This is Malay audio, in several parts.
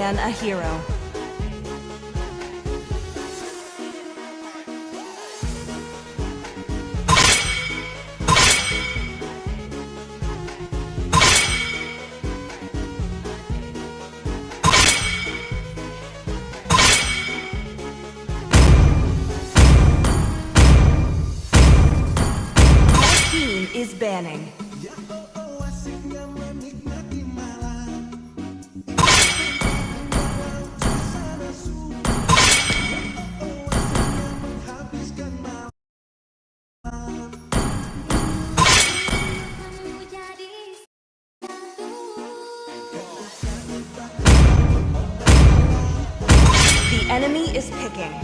man a hero. Is banning. The enemy is picking.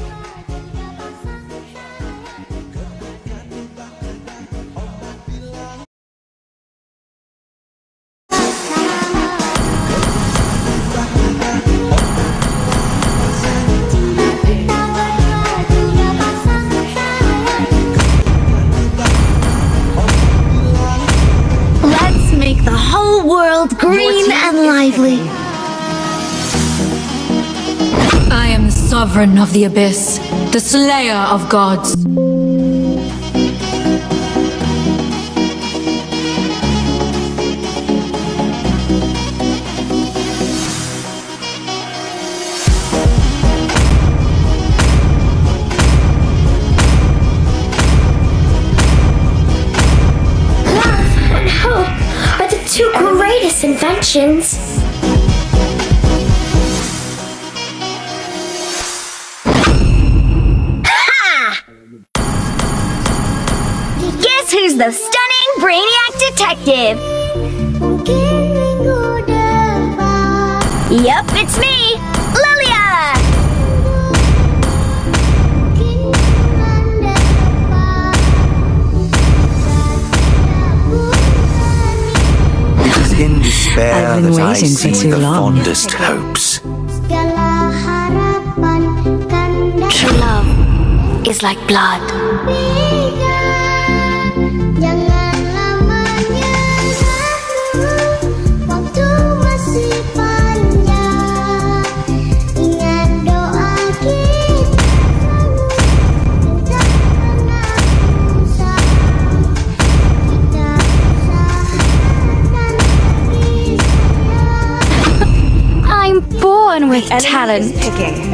Make the whole world green and lively. I am the sovereign of the abyss, the slayer of gods. Two greatest inventions. Ha! Guess who's the stunning Brainiac detective? Yup, it's me, Lilia! In despair I've been that I waiting for see too the long. fondest hopes. True love is like blood. I'm born with Enemy talent. is picking.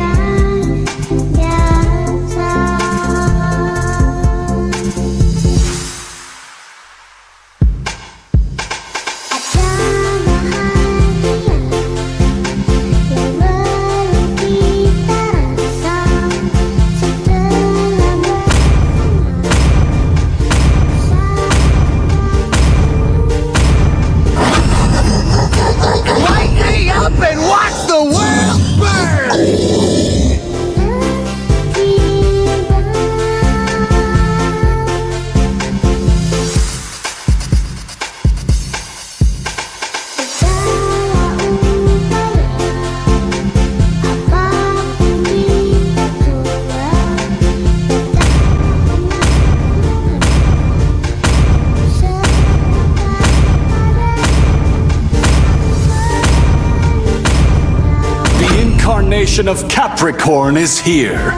Light me up and watch the world burn! The incarnation of Capricorn is here.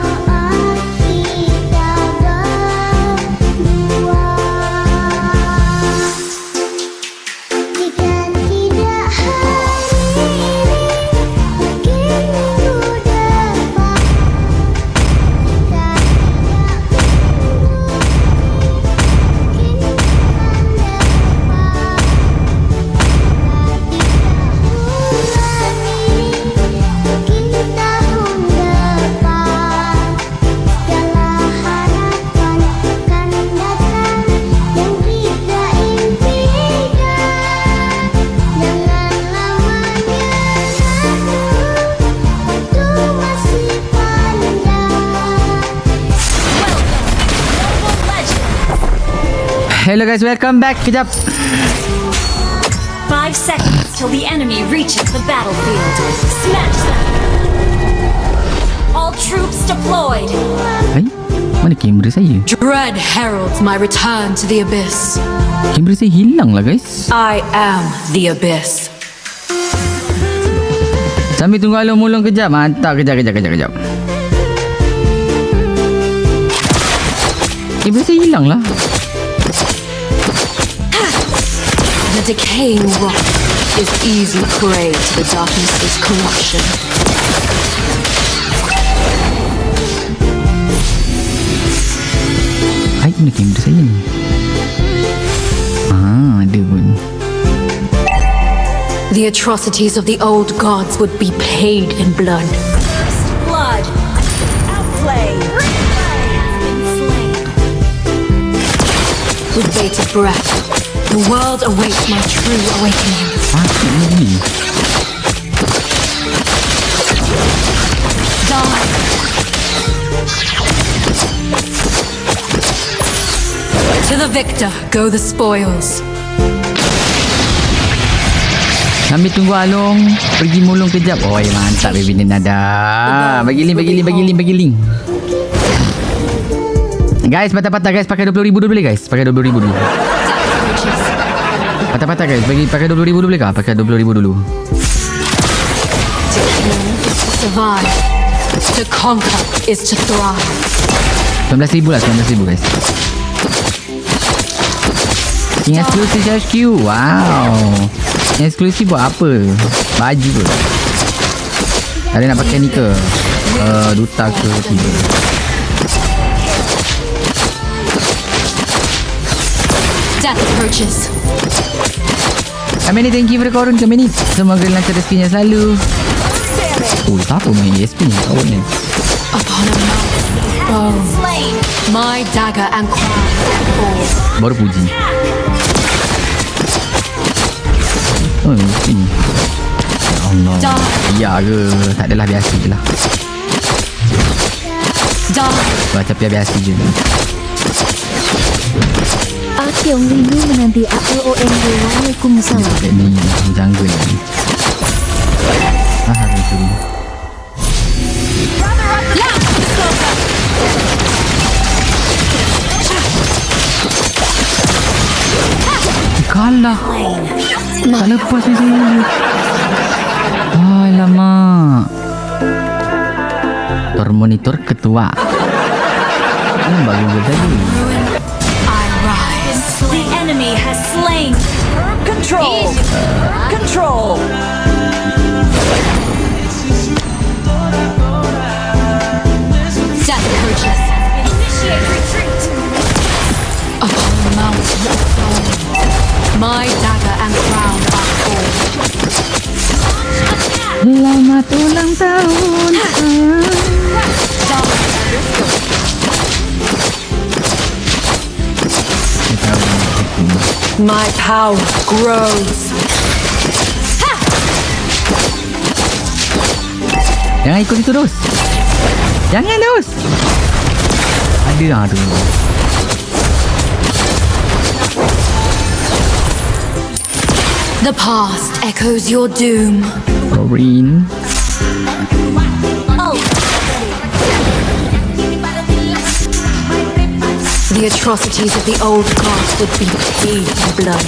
Hello guys, welcome back. Kejap. 5 seconds till the enemy reaches the battlefield. Smash them! All troops deployed. Hai, mana kamera saya? Dread heralds my return to the abyss. Kamera saya hilang lah guys. I am the abyss. Sambil tunggu Along mulung kejap. Mantap. Kejap. Berasa hilang lah. The decaying rock is easy prey to the darkness's corruption. Hai, mana kamera saya ni? Ada pun. The atrocities of the old gods would be paid in blood. Blood. Outplay. With bated breath, the world awaits my true awakening. Ni. Die! To the victor go the spoils. Sambil tunggu Along pergi mulung kejap. Oh, mantap baby ni nada. Bagi link. Guys, patah-patah guys, pakai 20,000 dulu boleh guys? Pakai 20,000 dulu. Patah-patah guys, pakai 20,000 dulu boleh kah? Pakai 20,000 dulu. To kill is to survive. To conquer is to thrive. 19,000 lah, 19,000 guys. Yang eksklusif HQ. Wow. Yang eksklusif buat apa? Baju ke? Ada nak pakai ni ke? Duta ke? Tiba. Death approaches. Kami ni thank you for the korun kami ni. Semoga lancar rezekinya selalu. Oh, tak apa main ESP ni. Kawan ni. Upon a mountain bow, my dagger and crown fall. Baru puji. Oh, ini. Ya Allah. Ya ke? Tak adalah biasa je lah. Baca biasa je. Tiong rindu menanti ALONG. Waalaikumsalam. Ni jungle ni. Harus tu. Kalah. Tak lepas ni saya. Alamak. Monitor ketua. Baru je tadi. The enemy has slain. Control. Control. Death approaches. Initiate retreat. Upon the mountain of thorns, my dagger and crown are forged. Selamat ulang tahun. My power grows. Jangan ikut itu terus. Jangan terus. Ada lah tu. The past echoes your doom. Corinne. The atrocities of the old gods would be paid in blood.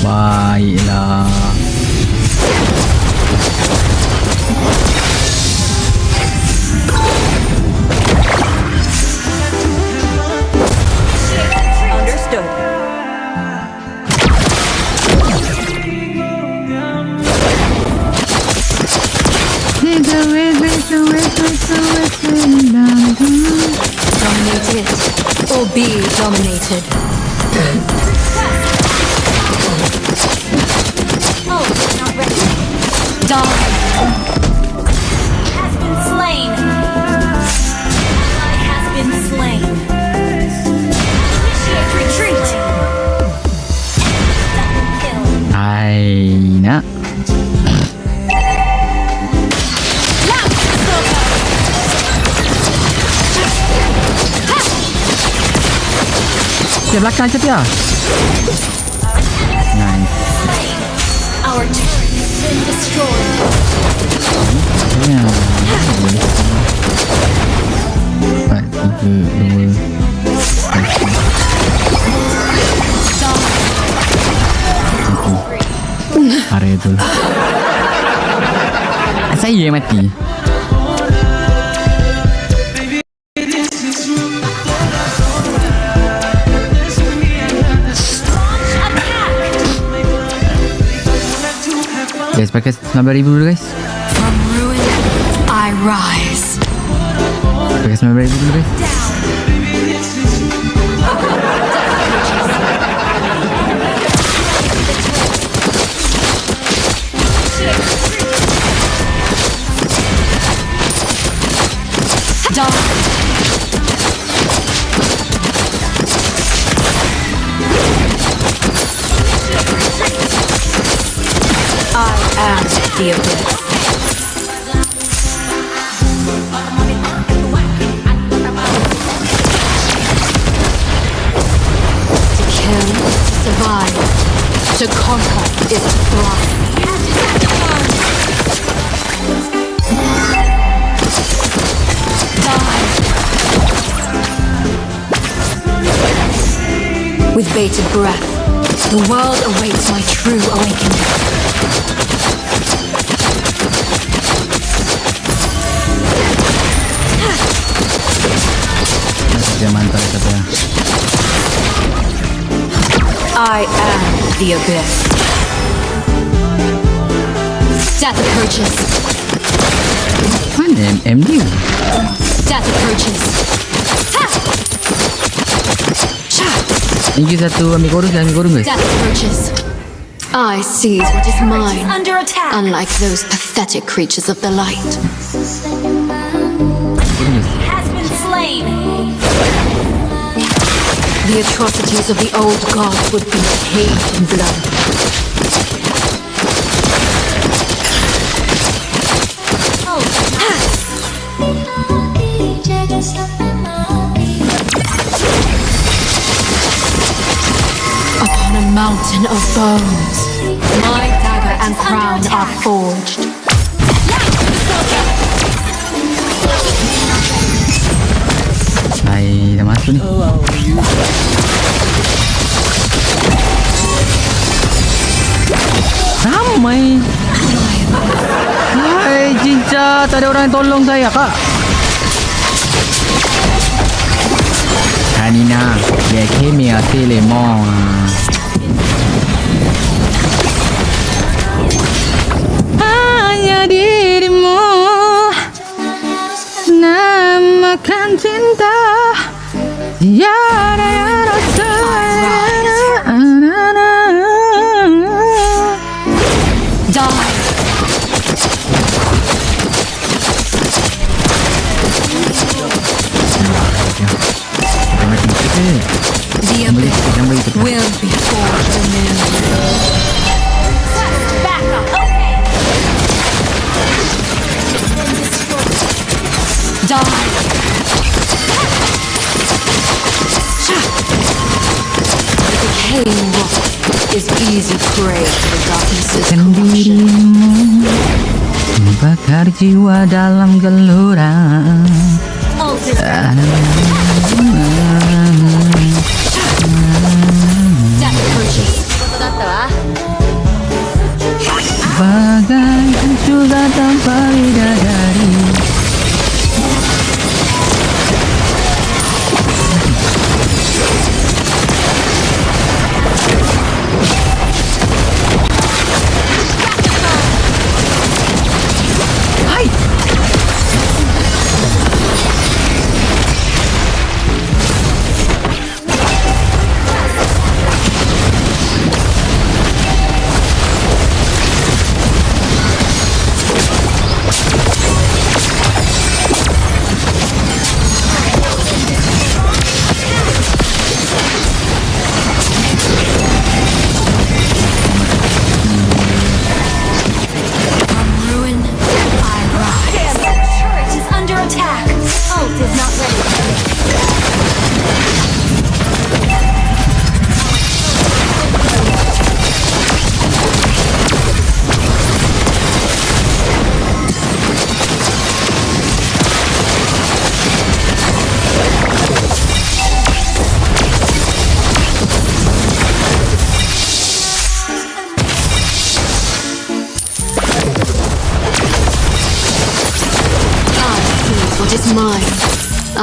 Baiklah. Understood. Dominate it, or be dominated. Oh, not ready. Die. Has been slain. Ally has been slain. Initiate retreat. Double kill. Hai, nak. Di belakang je dia. Nice. Our turret has been destroyed. Ya. 4, 3, 2, 1. suara tu lah. Saya yang mati. Guys, pakai 19,000 dulu guys. From ruin, I rise. Pakai 19,000 dulu guys. I am the abyss. To kill, to survive, to conquer is to thrive. Die. With bated breath, the world awaits my true awakening. Dia mantap kata. I am the abyss. Death approaches. Mana MD? Death approaches. Ha! Sha! Thank you satu ambil korun guys. Death approaches. I seize what is mine, Under attack. unlike those pathetic creatures of the light. Korun guys. Has been slain. The atrocities of the old gods would be paid in blood. Upon a mountain of bones, my dagger and crown are forged. Hai, dah masuk ni. Ramai. Hai, cinca, tak ada orang yang tolong saya, kak. Hanina, dia kemi ate lemon. Hanya dirimu namakan cinta. Tiada yang rasa. Die! The abyss will be forged anew. Back up. Okay. Die! The decaying rock is easy prey to the darkness's corruption. Dirimu bakar jiwa dalam gelora. Ult is Death approaches. Bagaikan juga tanpa bidadari.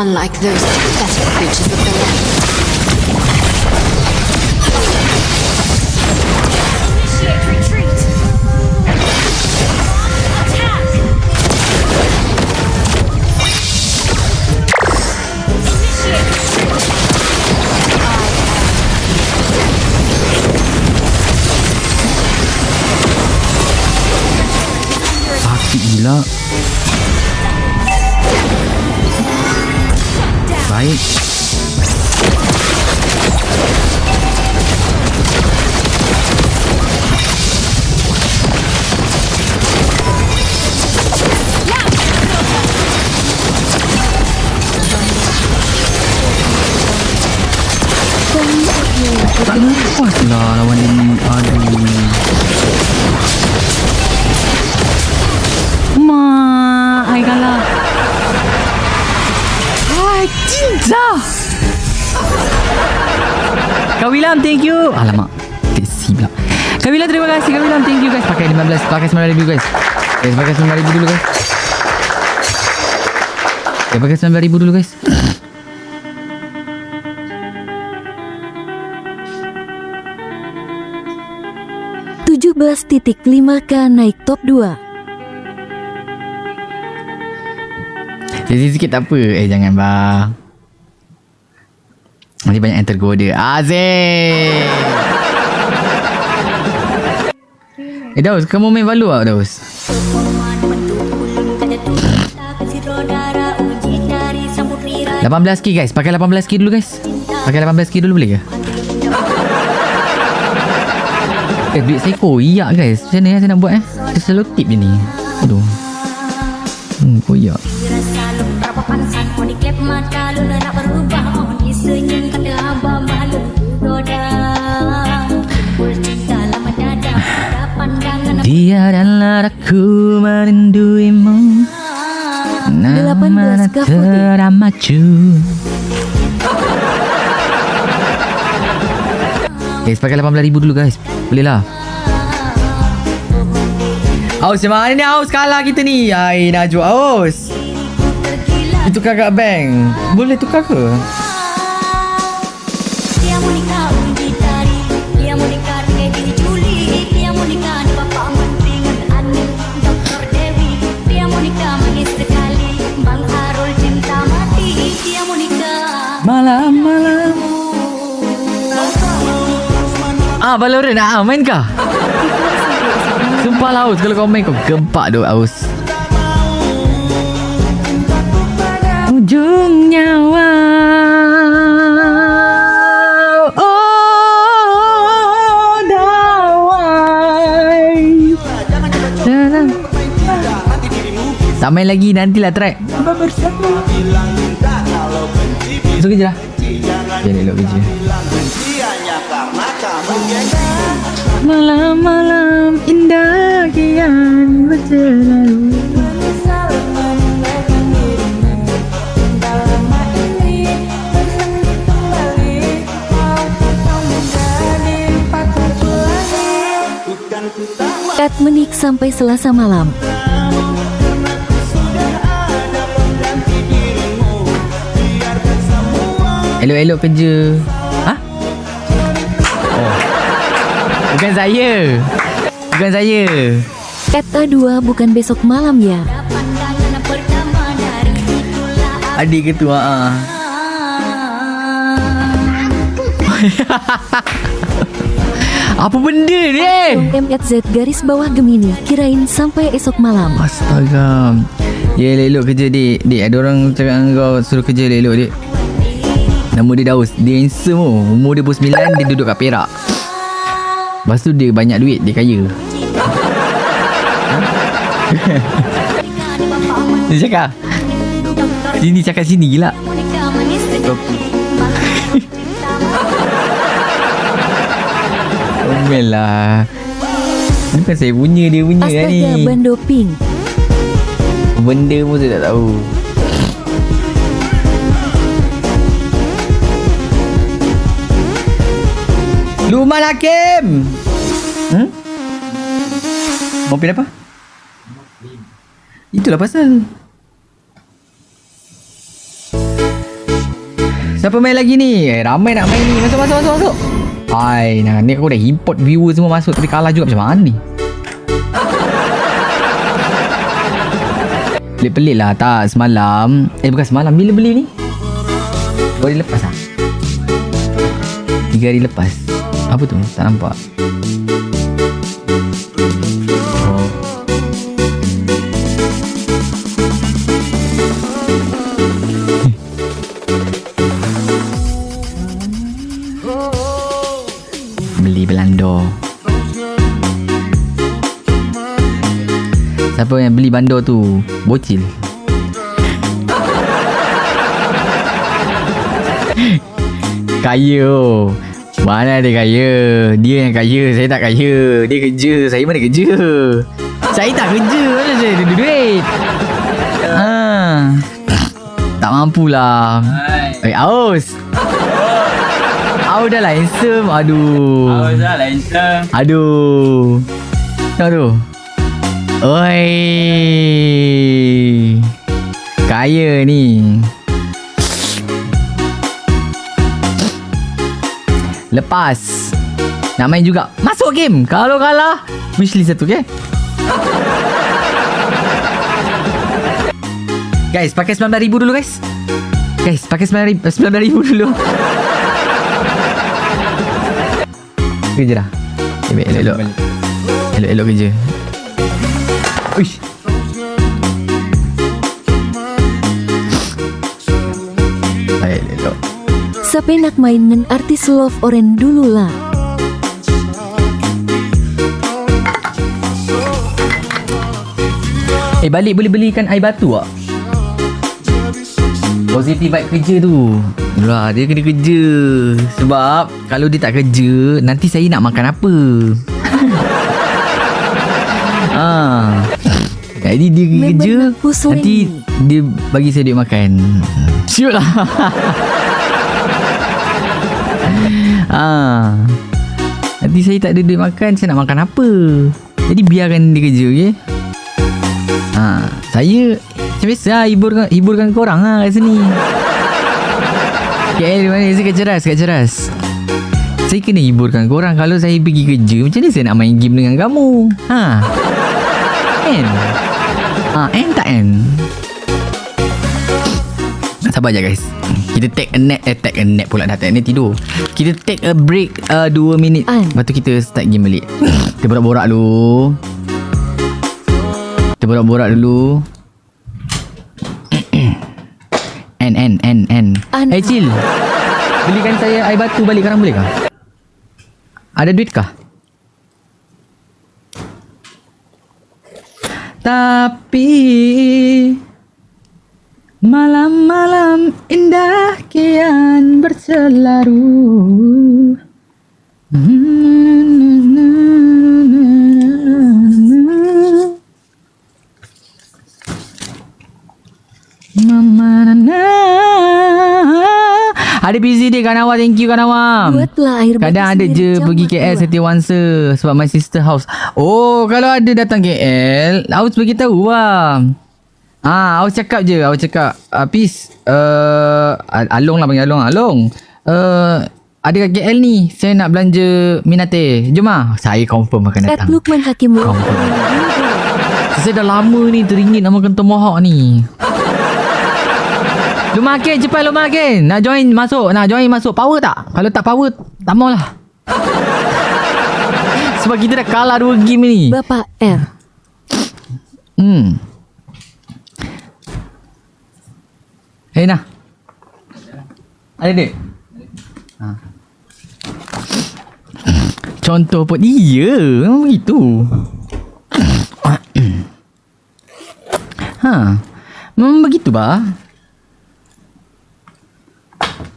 unlike those pathetic creatures of the land. Initiate retreat. Attack. Initiate retreat. Sakit gila. Baik. Tak nafas lah lawan ini. Aduh. I kalah. Hai, cinta. Kak William, thank you. Alamak, tesi pula. Kak William, terima kasih. Kak William, thank you guys. Pakai 15, pakai 9,000 guys. Guys, pakai 9,000 dulu guys. Okay, pakai 9,000 dulu guys. .5k naik top 2. Sikit tak apa. Jangan bang. Nanti banyak yang tergoda. Aziz. Daus, kamu main Valo tak Daus? 18k guys. Pakai 18k dulu guys. Pakai 18k dulu boleh ke? Duit saya koyak guys. Macam mana saya nak buat Saya selalu tip je ni. Aduh. Koyak. Dia adalah aku merinduimu. 18 teramacu. Guys, pakai 18,000 dulu guys. Boleh lah. Aus, macam mana ni Aus? Kalah kita ni. Ay, Najwa Aus. Ditukar kat bank. Boleh tukar ke? Malam-malam. Valorant main kah? Sumpah lah Aus, kalau kau main kau gempak tu Aus. Ujung nyawa. Oh, dawai. Tak main lagi, nantilah try. Masuk kerja lah. Jangan elok kerja. Malam-malam indah kian berlalu. Kat menik sampai Selasa malam. Elok-elok kerja. Hah? Oh. Bukan saya. Bukan saya. Kata 2 bukan besok malam ya. Adik ke tu? Apa benda ni? MZ _Gemini. Kirain sampai esok malam. Astaga. Ya, elok kerja dik. Dik, ada orang cakap dengan kau suruh kerja elok dik. Nama dia Daus. Dia handsome oh. Umur dia 29. Dia duduk kat Perak. Lepas tu dia banyak duit. Dia kaya. Dia cakap sini, cakap sini gila. Omel lah. Ini kan saya punya. Dia punya kan ni. Astaga, Bando Pink. Benda pun saya tak tahu. Luman Hakim. Mau pin apa? Itulah pasal. Siapa main lagi ni? Ramai nak main ni. Masuk. Hai, ni aku dah import viewer semua masuk tapi kalah juga macam mana ni? Pelik-pelik lah tak semalam. Bukan semalam. Bila beli ni? 2 hari lepas lah. 3 hari lepas. Apa tu? Tak nampak. Beli Belando. Siapa yang beli bando tu? Bocil. Kaya oh. Mana dia kaya? Dia yang kaya, saya tak kaya. Dia kerja, saya mana kerja? Saya tak kerja, mana saya ada duit? Tak mampulah. Aus. Aus dah lah handsome. Aus dah lah handsome. Tengok tu. Oi. Kaya ni. Lepas nak main juga. Masuk game. Kalau kalah wishlist satu, okay? Guys, pakai 19,000 dulu guys. Guys, pakai 19,000 dulu. Kerja dah. Elok kerja. Uish. Elok. Siapa nak main dengan artis Love Orange dulu lah. Balik boleh belikan air batu tak? Positive vibe kerja tu. Lah, dia kena kerja. Sebab kalau dia tak kerja, nanti saya nak makan apa? Jadi dia kerja, nanti dia bagi saya duit makan. Siut lah. Nanti saya tak ada duit makan, saya nak makan apa? Jadi biarkan dia kerja, okay? Saya macam biasa lah, hiburkan korang lah kat sini. KL mana? Saya kat ceras. Saya kena hiburkan korang. Kalau saya pergi kerja, macam mana saya nak main game dengan kamu? Tak kan? Sabar je guys. Kita take a nap pula. Dah take ni tidur. Kita take a break 2 minit. Lepas tu kita start game balik. Kita borak-borak dulu. N. Cil, belikan saya air batu balik sekarang boleh kah? Ada duit kah? Tapi malam-malam indah kian berselaru. Ada busy dia Kanawa. Thank you Kanawa. Buatlah air kadang ada je pergi KL setiap once sebab my sister house. Oh, kalau ada datang KL, Aus beritahu lah. Aus cakap je. Peace. Along lah, panggil Along. Ada kat KL ni, saya nak belanja Minate. Jom lah. Saya confirm akan datang. Lukman Hakim. Confirm. Saya dah lama ni teringin nama Kenton Mohawk ni. Lumakin cepat Lumakin. Nak join masuk. Power tak? Kalau tak power, tak mau lah. Sebab kita dah kalah 2 game ni. Bapak R. Nah. Ada duit? Contoh pun. Iya, memang begitu. Memang begitu bah.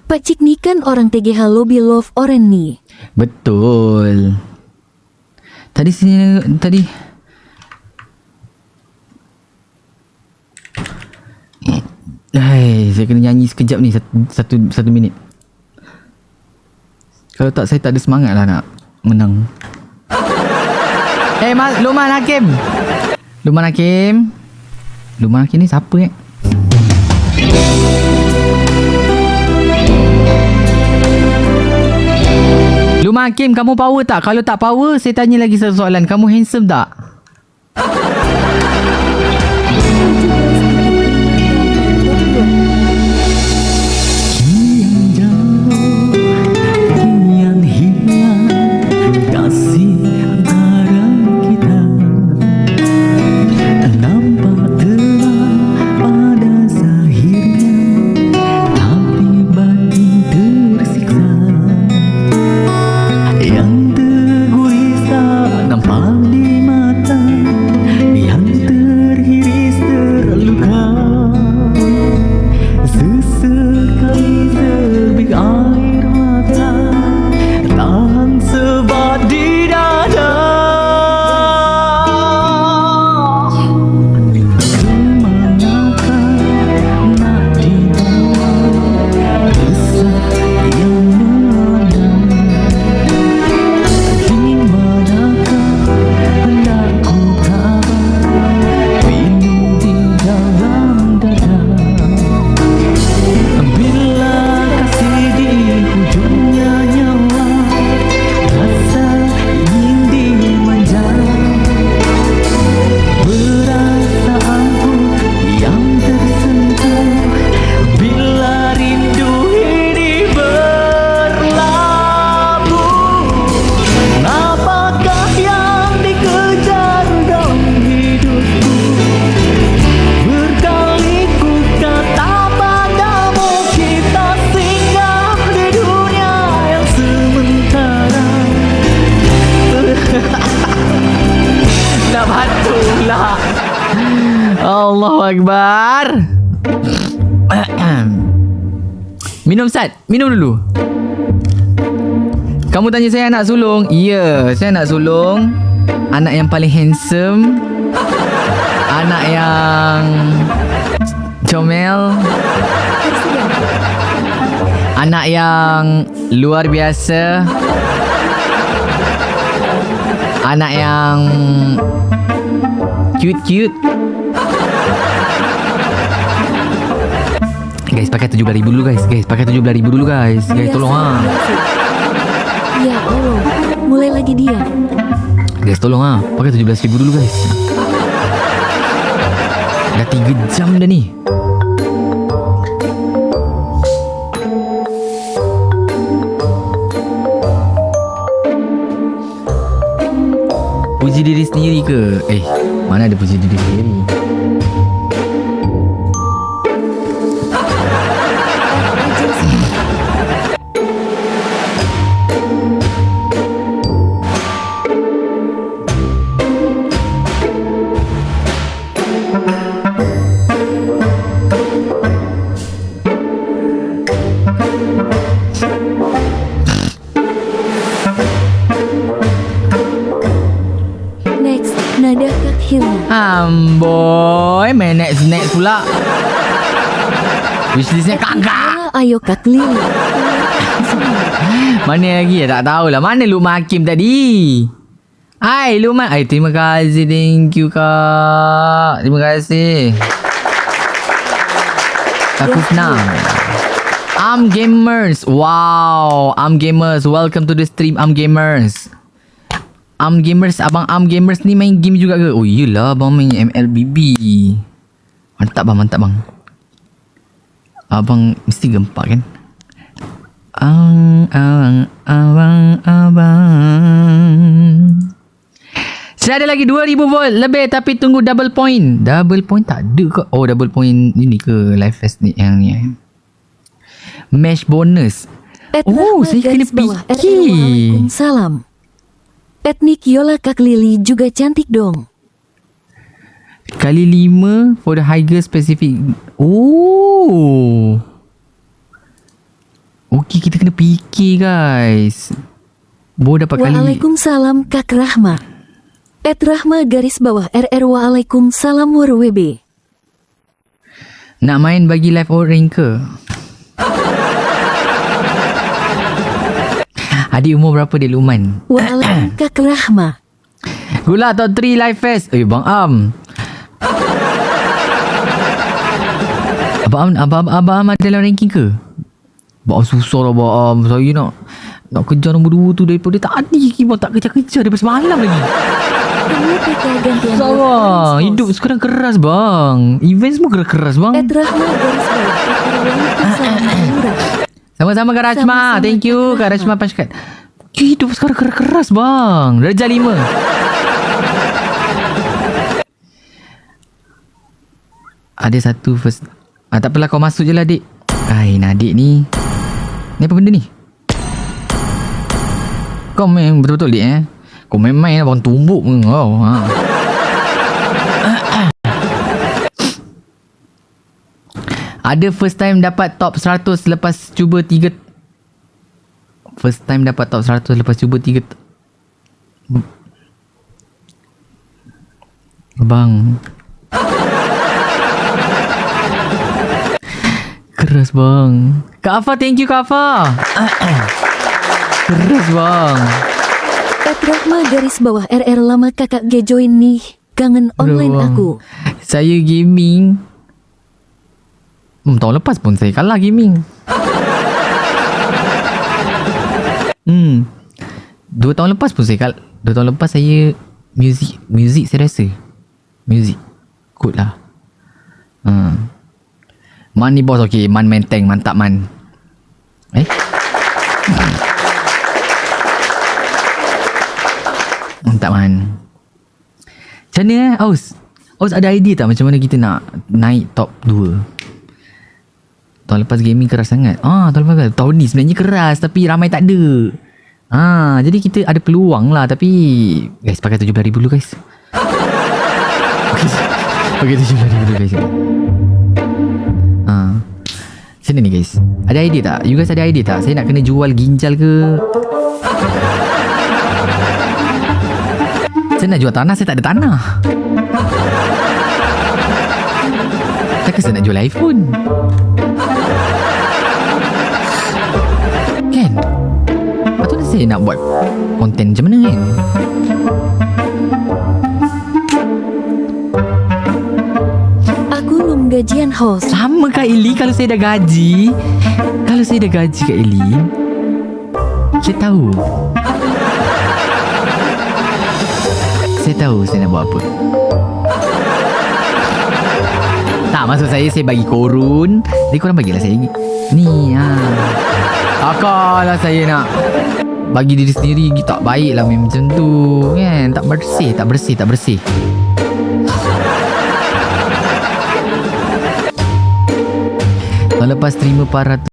Pakcik ni kan orang TGH lobby Love Orange ni. Betul. Tadi. Saya kena nyanyi sekejap ni. Satu minit. Kalau tak, saya tak ada semangat lah nak menang. Luman Hakim. Luman Hakim ni siapa Lukman Hakim, kamu power tak? Kalau tak power, saya tanya lagi satu soalan. Kamu handsome tak? Allahu Akbar. Minum Sat. Minum dulu. Kamu tanya saya anak sulung. Ya, saya anak sulung. Anak yang paling handsome. Anak yang comel. Anak yang luar biasa. Anak yang cute-cute. Guys, pakai 17,000 dulu guys. Guys, pakai 17,000 dulu guys. Guys, tolong ha. Ya Allah, mulai lagi dia. Guys, tolong ha. Pakai 17,000 dulu guys. Dah 3 jam dah ni. Puji diri sendiri ke? Mana ada puji diri sendiri? Next, nada Kak Hilma. Boy, main next pula. Wishlistnya kakak. Ayo Kak Lili. Mana lagi? Tak tahulah. Mana Lukman Hakim tadi? Hai Lukman. Terima kasih. Thank you kak. Terima kasih. Aku senang. Am Gamers. Wow. Am Gamers. Welcome to the stream Am Gamers. Am Gamers. Abang Am Gamers ni main game juga ke? Oh iyalah. Abang main MLBB. Mantap bang. Mantap bang. Abang mesti gempak kan? Abang. Saya ada lagi 2000 volt lebih tapi tunggu double point. Double point tak ada ke? Oh double point ini ke live fest ni yang ni. Mesh bonus. Oh saya kena fikir. Salam. Etnik Yola Kak Lili juga cantik dong. Kali 5 for the higher specific. Oh. Okey, kita kena fikir guys. Boleh dapat kali. Waalaikumsalam Kak Rahma. Rahma _RR Waalaikumsalam WB. Nak main bagi live orang ke? Adik umur berapa dia Luman? Waalaikumsalam Kak Rahma. Gula top 3 live fest. Bang Am. Abang Am ada dalam ranking ke? Abang susah lah Abang Am. Saya nak Nak kejar nombor 2 tu daripada tadi bang. Tak kejar-kejar daripada semalam lagi. Kamu PK gantian Salah. Hidup sekarang keras bang. Event semua keras bang. Rahma garis bawah Lurah. Sama-sama Kak Rashma. Sama-sama, Thank you Kak Rashma Pashkat. Hidup sekarang keras bang. Darjah 5. Ada satu first. Tak apalah, kau masuk je lah dik. Nadik ni. Ni apa benda ni? Kau main betul-betul dik Kau main-main lah bang, tumbuk kau. Ada first time dapat top 100 lepas cuba 3. First time dapat top 100 lepas cuba 3. Bang. Keras bang. Kak Afa, thank you Kak Afa. Keras bang. Rahma garis bawah RR lama kakak G join nih. Kangen online Aduh, aku. Saya gaming. Tahun lepas pun saya kalah gaming. 2 tahun lepas pun saya kalah. 2 tahun lepas saya music saya rasa. Music. Good lah. Man ni bos okey. Man main tank. Mantap man. Mantap man. Macam mana Aus? Aus ada idea tak macam mana kita nak naik top 2? Tahun lepas gaming keras sangat. Tahun lepas. Tahun ni sebenarnya keras tapi ramai tak ada. Jadi kita ada peluang lah tapi guys pakai 17,000 dulu guys. Pakai 17,000 dulu guys. Macam ni guys. Ada idea tak? You guys ada idea tak? Saya nak kena jual ginjal ke? Saya nak jual tanah, saya tak ada tanah. Takkan saya nak jual iPhone? Kan? Patutnya saya nak buat konten macam mana kan? Aku belum gajian host. Sama Kak Eli kalau saya dah gaji. Kalau saya dah gaji Kak Eli, saya tahu. Saya tahu saya nak buat apa. Tak, maksud saya bagi korun. Jadi korang bagilah saya ni. Takkanlah saya nak bagi diri sendiri. Tak baik lah macam tu kan. Tak bersih. Tahun lepas terima 400